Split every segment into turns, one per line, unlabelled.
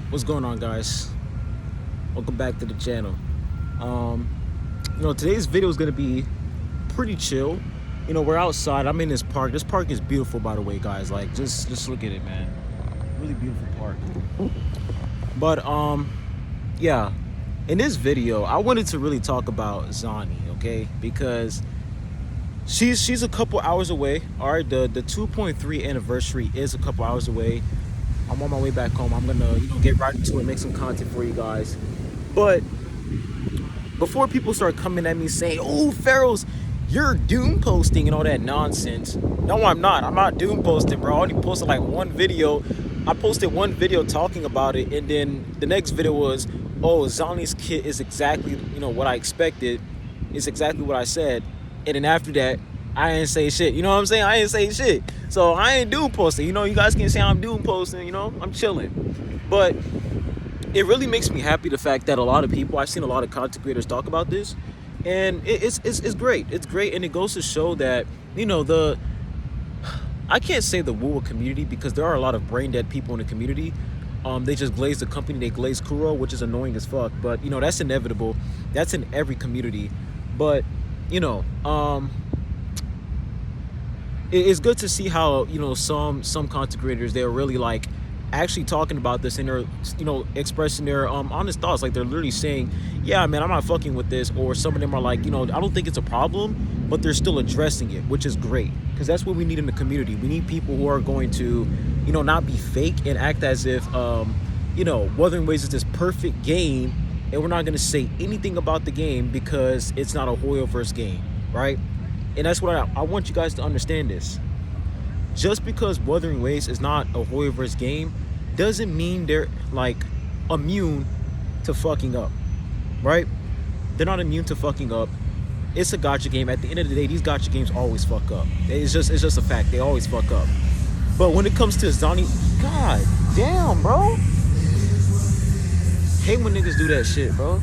What's going on, guys? Welcome back to the channel. Today's video is gonna be pretty chill. We're outside. I'm in this park. This park is beautiful, by the way, guys. Like, just look at it, man. Really beautiful park. But yeah. In this video, I wanted to really talk about Zani, okay? Because she's a couple hours away. All right, the 2.3 anniversary is a couple hours away. I'm on my way back home. I'm gonna get right into it, make some content for you guys. But before people start coming at me saying, "Oh, Faros, you're doom posting and all that nonsense," no, I'm not. I'm not doom posting, bro. I only posted like one video. I posted one video talking about it, and then the next video was, "Oh, Zani's kit is exactly what I expected. It's exactly what I said." And then after that, I ain't say shit. You know what I'm saying? I ain't say shit. So I ain't doom posting. You guys can say I'm doom posting. I'm chilling. But it really makes me happy the fact that a lot of people, I've seen a lot of content creators talk about this, and it's great. It's great, and it goes to show that I can't say the Woo community, because there are a lot of brain dead people in the community. They just glaze the company, they glaze Kuro, which is annoying as fuck. But that's inevitable. That's in every community. But it's good to see how some content creators, they're really like actually talking about this, and they're expressing their honest thoughts. Like, they're literally saying, yeah, man, I'm not fucking with this. Or some of them are like, I don't think it's a problem, but they're still addressing it, which is great, because that's what we need in the community. We need people who are going to not be fake and act as if Wuthering Waves is this perfect game, and we're not going to say anything about the game because it's not a Hoyoverse game, right? And that's what I want you guys to understand this. Just because Wuthering Waves is not a Hoyoverse game doesn't mean they're like immune to fucking up, right? They're not immune to fucking up. It's a gacha game. At the end of the day, these gacha games always fuck up. It's just a fact. They always fuck up. But when it comes to Zani, god damn, bro. Hate when niggas do that shit, bro.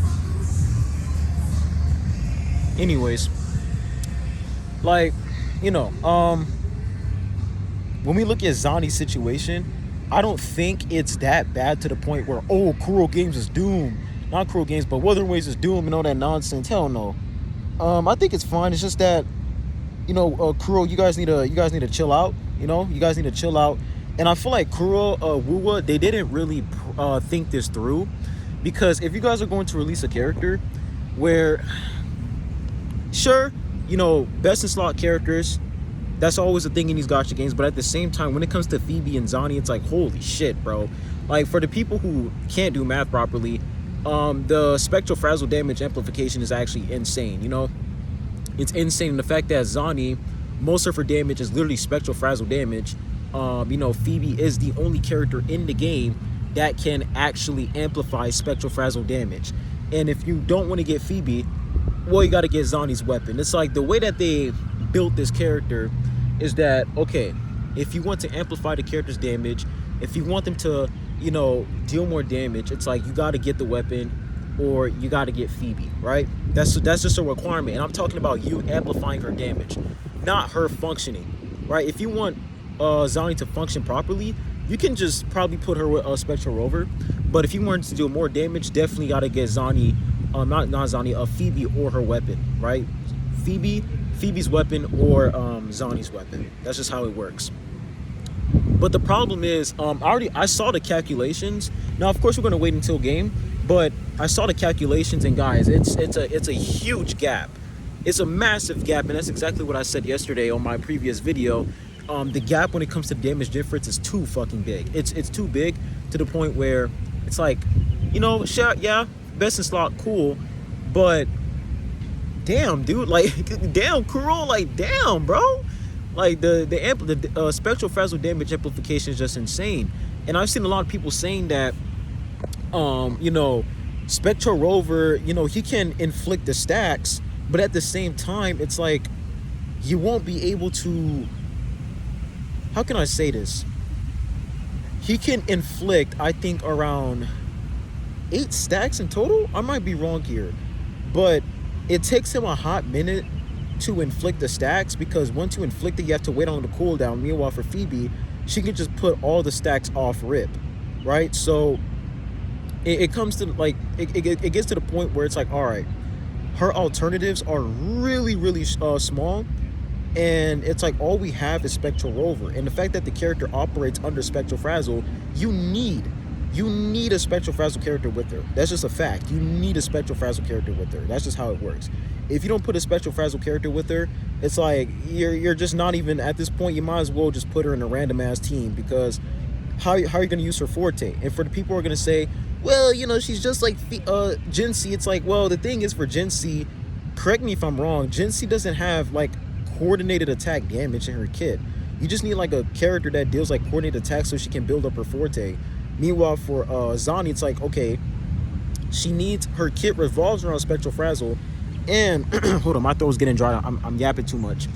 Anyways, like, when we look at Zani's situation, I don't think it's that bad to the point where, oh, Kuro Games is doomed. Not Kuro Games, but Wuthering Waves is doomed and all that nonsense. Hell no. I think it's fine. It's just that, Kuro, you guys need to chill out. You guys need to chill out. And I feel like Kuro, Wuwa, they didn't really think this through, because if you guys are going to release a character where, sure, best in slot characters, that's always a thing in these gacha games, but at the same time, when it comes to Phoebe and Zani, it's like, holy shit, bro. Like, for the people who can't do math properly, the spectral frazzle damage amplification is actually insane. It's insane. And the fact that Zani, most of her damage is literally spectral frazzle damage. Phoebe is the only character in the game that can actually amplify spectral frazzle damage. And if you don't want to get Phoebe, well, you got to get Zani's weapon. It's like the way that they built this character is that, okay, if you want to amplify the character's damage, if you want them to deal more damage, it's like you got to get the weapon, or you got to get Phoebe, right? That's just a requirement. And I'm talking about you amplifying her damage, not her functioning, right? If you want Zani to function properly, you can just probably put her with a Spectral Rover. But if you want to do more damage, definitely got to get Zani, not Zani, Phoebe or her weapon, right? Phoebe's weapon or Zani's weapon. That's just how it works. But the problem is, I saw the calculations. Now, of course, we're gonna wait until game, but I saw the calculations, and guys, it's a huge gap. It's a massive gap, and that's exactly what I said yesterday on my previous video. The gap when it comes to damage difference is too fucking big. It's too big to the point where it's like, sure, yeah, best in slot, cool, but damn, dude, like, damn, Kuro, like, damn, bro. Like, the spectral frazzle damage amplification is just insane. And I've seen a lot of people saying that, Spectral Rover, he can inflict the stacks, but at the same time, it's like, you won't be able to, how can I say this? He can inflict, I think, around 8 stacks in total. I might be wrong here, but it takes him a hot minute to inflict the stacks, because once you inflict it, you have to wait on the cooldown. Meanwhile, for Phoebe, she can just put all the stacks off rip, right? So it comes to like it gets to the point where it's like, all right, her alternatives are really small, and it's like all we have is Spectral Rover, and the fact that the character operates under Spectral Frazzle, you need a Spectral Frazzle character with her. That's just a fact. You need a Spectral Frazzle character with her. That's just how it works. If you don't put a Spectral Frazzle character with her, it's like you're just not even at this point. You might as well just put her in a random ass team, because how are you going to use her forte? And for the people who are going to say, well, you know, she's just like Gen C, it's like, well, the thing is, for Gen C, correct me if I'm wrong, Gen C doesn't have like coordinated attack damage in her kit. You just need like a character that deals like coordinated attacks so she can build up her forte. Meanwhile, for Zani, it's like, okay, she needs, her kit revolves around Spectral Frazzle, and hold on, my throat's getting dry. I'm yapping too much.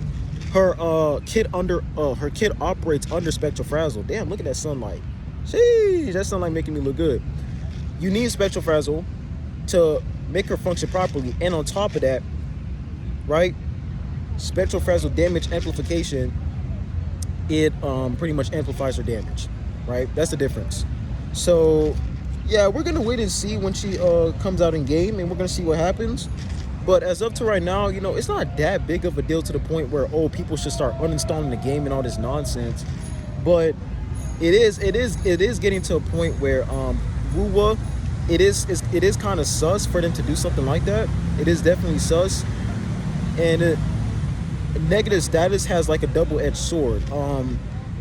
Her kit operates under Spectral Frazzle. Damn, look at that sunlight. Sheesh, that sunlight making me look good. You need Spectral Frazzle to make her function properly, and on top of that, right, Spectral Frazzle damage amplification, it pretty much amplifies her damage, right? That's the difference. So yeah, we're gonna wait and see when she comes out in game, and we're gonna see what happens. But as of to right now, you know, it's not that big of a deal to the point where, oh, people should start uninstalling the game and all this nonsense. But it is getting to a point where Ruwa, it is kind of sus for them to do something like that. It is definitely sus, and negative status has like a double-edged sword.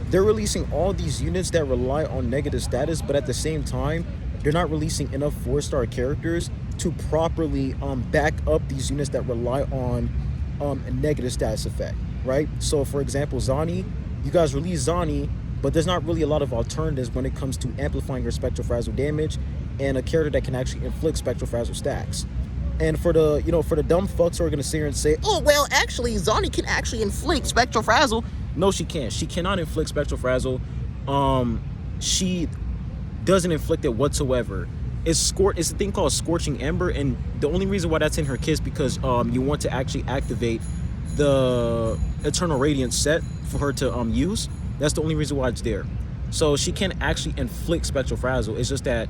They're releasing all these units that rely on negative status, but at the same time, they're not releasing enough 4-star characters to properly back up these units that rely on a negative status effect, right? So for example, Zani, you guys release Zani, but there's not really a lot of alternatives when it comes to amplifying her Spectral Frazzle damage and a character that can actually inflict Spectral Frazzle stacks. And for the, you know, for the dumb fucks who are gonna sit here and say, oh, well, actually, Zani can actually inflict Spectral Frazzle. No, she can't. She cannot inflict Spectral Frazzle. She doesn't inflict it whatsoever. It's a thing called Scorching Ember, and the only reason why that's in her kit is because you want to actually activate the Eternal Radiance set for her to use. That's the only reason why it's there. So she can actually inflict Spectral Frazzle. It's just that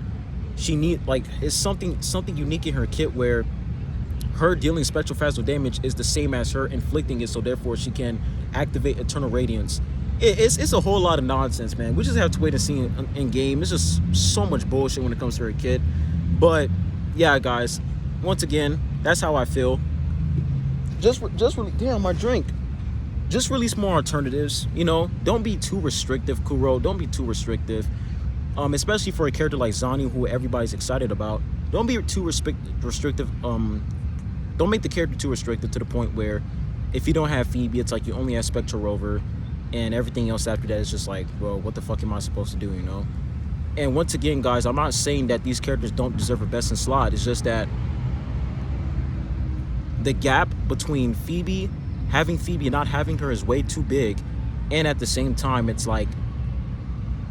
she need, like, it's something unique in her kit where her dealing Spectral Frazzle damage is the same as her inflicting it, so therefore she can activate Eternal Radiance. It's a whole lot of nonsense, man. We just have to wait and see in game. It's just so much bullshit when it comes to her kit. But yeah, guys, once again, that's how I feel. Just really, damn, my drink. Just release more alternatives. You know, don't be too restrictive, Kuro. Don't be too restrictive. Especially for a character like Zani, who everybody's excited about. Don't be too restrictive. Don't make the character too restrictive to the point where if you don't have Phoebe, it's like you only have Spectral Rover, and everything else after that is just like, well, what the fuck am I supposed to do, you know? And once again, guys, I'm not saying that these characters don't deserve a best in slot. It's just that the gap between having Phoebe and not having her is way too big. And at the same time, it's like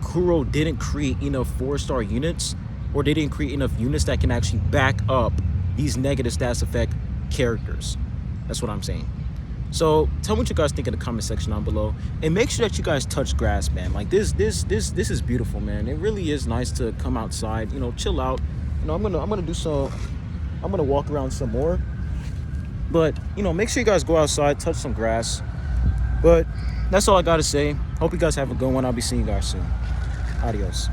Kuro didn't create enough 4-star units, or they didn't create enough units that can actually back up these negative stats effect characters. That's what I'm saying. So tell me what you guys think in the comment section down below, and make sure that you guys touch grass, man. Like this is beautiful, man. It really is nice to come outside, you know, chill out. You know, I'm gonna walk around some more, but you know, make sure you guys go outside, touch some grass. But that's all I gotta say. Hope you guys have a good one. I'll be seeing you guys soon. Adios.